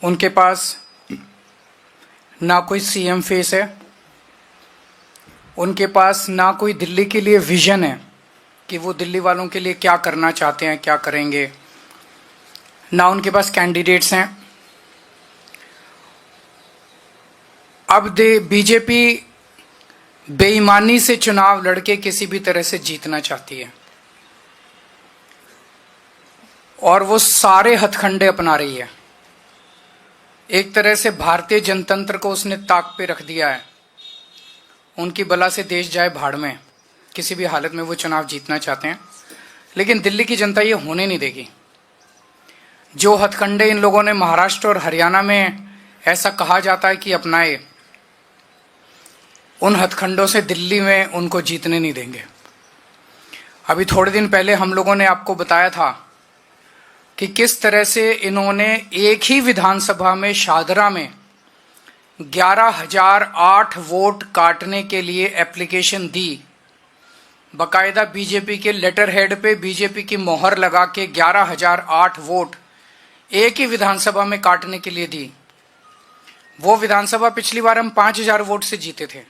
उनके पास ना कोई सीएम फेस है, उनके पास ना कोई दिल्ली के लिए विजन है कि वो दिल्ली वालों के लिए क्या करना चाहते हैं, क्या करेंगे, ना उनके पास कैंडिडेट्स हैं। अब बीजेपी बेईमानी से चुनाव लड़के किसी भी तरह से जीतना चाहती है और वो सारे हथकंडे अपना रही है। एक तरह से भारतीय जनतंत्र को उसने ताक पे रख दिया है। उनकी बला से देश जाए भाड़ में, किसी भी हालत में वो चुनाव जीतना चाहते हैं, लेकिन दिल्ली की जनता ये होने नहीं देगी। जो हथकंडे इन लोगों ने महाराष्ट्र और हरियाणा में ऐसा कहा जाता है कि अपनाए, उन हथकंडों से दिल्ली में उनको जीतने नहीं देंगे। अभी थोड़े दिन पहले हम लोगों ने आपको बताया था कि किस तरह से इन्होंने एक ही विधानसभा में शाहदरा में 11,008 वोट काटने के लिए एप्लीकेशन दी। बकायदा बीजेपी के लेटर हेड पे बीजेपी की मोहर लगा के 11,008 वोट एक ही विधानसभा में काटने के लिए दी। वो विधानसभा पिछली बार हम 5,000 वोट से जीते थे।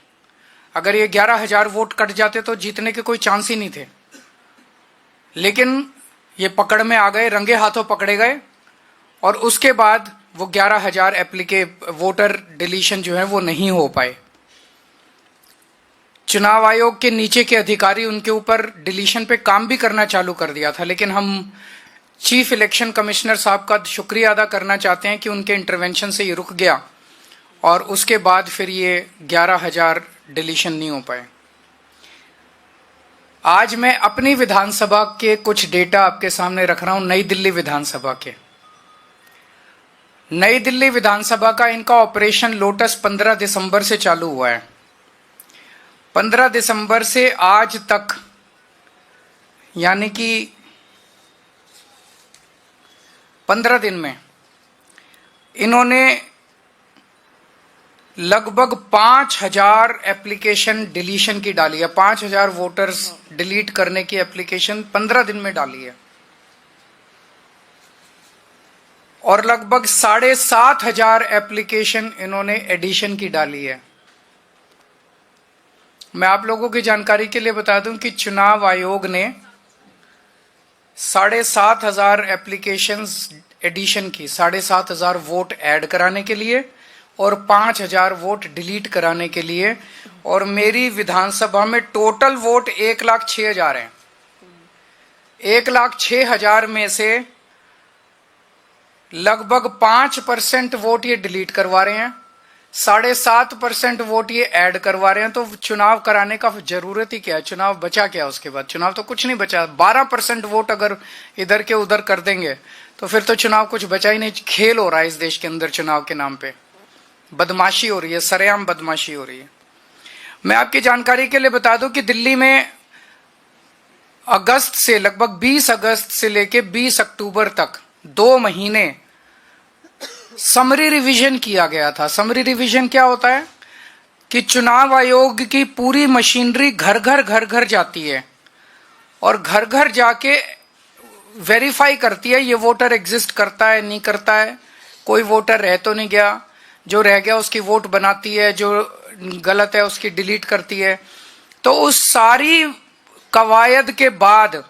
अगर ये 11,000 वोट कट जाते तो जीतने के कोई चांस ही नहीं थे, लेकिन ये पकड़ में आ गए, रंगे हाथों पकड़े गए और उसके बाद वो 11,000 वोटर डिलीशन जो है वो नहीं हो पाए। चुनाव आयोग के नीचे के अधिकारी उनके ऊपर डिलीशन पे काम भी करना चालू कर दिया था, लेकिन हम चीफ इलेक्शन कमिश्नर साहब का शुक्रिया अदा करना चाहते हैं कि उनके इंटरवेंशन से ये रुक गया और उसके बाद फिर ये 11,000 डिलीशन नहीं हो पाए। आज मैं अपनी विधानसभा के कुछ डेटा आपके सामने रख रहा हूं। नई दिल्ली विधानसभा के, नई दिल्ली विधानसभा का इनका ऑपरेशन लोटस 15 दिसंबर से चालू हुआ है। 15 दिसंबर से आज तक, यानी कि 15 दिन में इन्होंने लगभग 5,000 एप्लीकेशन डिलीशन की डाली है। 5,000 वोटर्स डिलीट करने की एप्लीकेशन 15 दिन में डाली है और लगभग 7,500 एप्लीकेशन इन्होंने एडिशन की डाली है। मैं आप लोगों की जानकारी के लिए बता दूं कि चुनाव आयोग ने 7,500 एप्लीकेशंस एडिशन की, 7,500 वोट ऐड कराने के लिए और 5,000 वोट डिलीट कराने के लिए, और मेरी विधानसभा में टोटल वोट 1,06,000 हैं। 1,06,000 में से लगभग 5% वोट ये डिलीट करवा रहे हैं, 7.5% वोट ये ऐड करवा रहे हैं। तो चुनाव कराने का जरूरत ही क्या है? चुनाव बचा क्या उसके बाद? चुनाव तो कुछ नहीं बचा। 12% वोट अगर इधर के उधर कर देंगे तो फिर तो चुनाव कुछ बचा ही नहीं। खेल हो रहा है इस देश के अंदर चुनाव के नाम पे, बदमाशी हो रही है, सरेआम बदमाशी हो रही है। मैं आपकी जानकारी के लिए बता दूं कि दिल्ली में अगस्त से, लगभग 20 अगस्त से लेके 20 अक्टूबर तक 2 महीने समरी रिवीजन किया गया था। समरी रिवीजन क्या होता है कि चुनाव आयोग की पूरी मशीनरी घर घर जाती है और घर घर जाके वेरीफाई करती है ये वोटर एग्जिस्ट करता है, नहीं करता है, कोई वोटर रह तो नहीं गया, जो रह गया उसकी वोट बनाती है, जो गलत है उसकी डिलीट करती है। तो उस सारी कवायद के बाद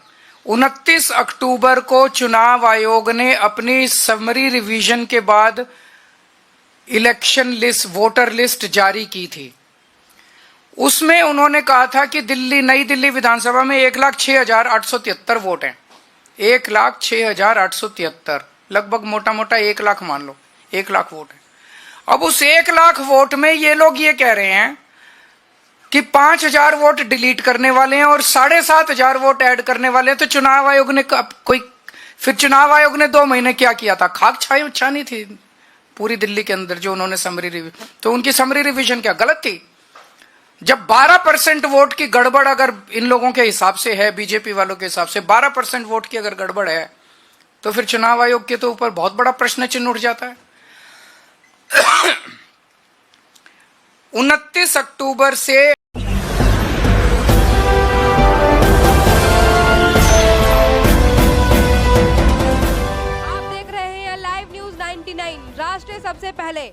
29 अक्टूबर को चुनाव आयोग ने अपनी समरी रिवीजन के बाद इलेक्शन लिस्ट, वोटर लिस्ट जारी की थी। उसमें उन्होंने कहा था कि नई दिल्ली विधानसभा में 1,06,873 वोट हैं। 1,06,873, लगभग मोटा मोटा 1 लाख मान लो, 1 लाख वोट है। अब उस 1 लाख वोट में ये लोग ये कह रहे हैं कि 5,000 वोट डिलीट करने वाले हैं और 7,500 वोट ऐड करने वाले हैं। तो चुनाव आयोग ने फिर चुनाव आयोग ने 2 महीने क्या किया था? खाक छानी थी पूरी दिल्ली के अंदर जो उन्होंने समरी रिवीजन। तो उनकी समरी रिवीजन क्या गलत थी? जब 12% वोट की गड़बड़ अगर इन लोगों के हिसाब से है, बीजेपी वालों के हिसाब से 12% वोट की अगर गड़बड़ है, तो फिर चुनाव आयोग के तो ऊपर बहुत बड़ा प्रश्न चिन्ह उठ जाता है। 29 अक्टूबर से आप देख रहे हैं लाइव न्यूज 90। 99 राष्ट्र सबसे पहले।